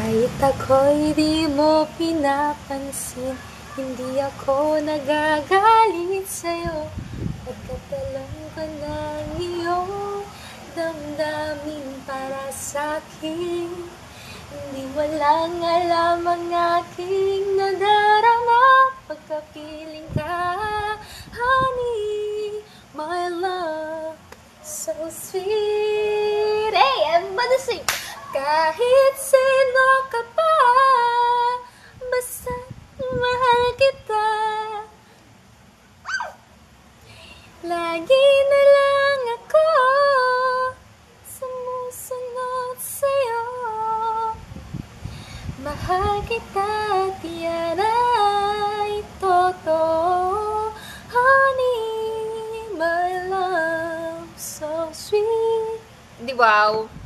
Kahit ako'y di mo pinapansin, hindi ako nagagalit sa'yo, pagkat alam ko na ang iyong damdamin para sa'kin. Hindi walang alam ang aking nadarama pagkapiling ka, honey, my love, so sweet. Hey, everybody sing! Kahit sino ka pa, basta mahal kita. Lagi na lang ako sumusunod sa'yo. Mahal kita at yan ay totoo, honey, my love, so sweet. Di wow?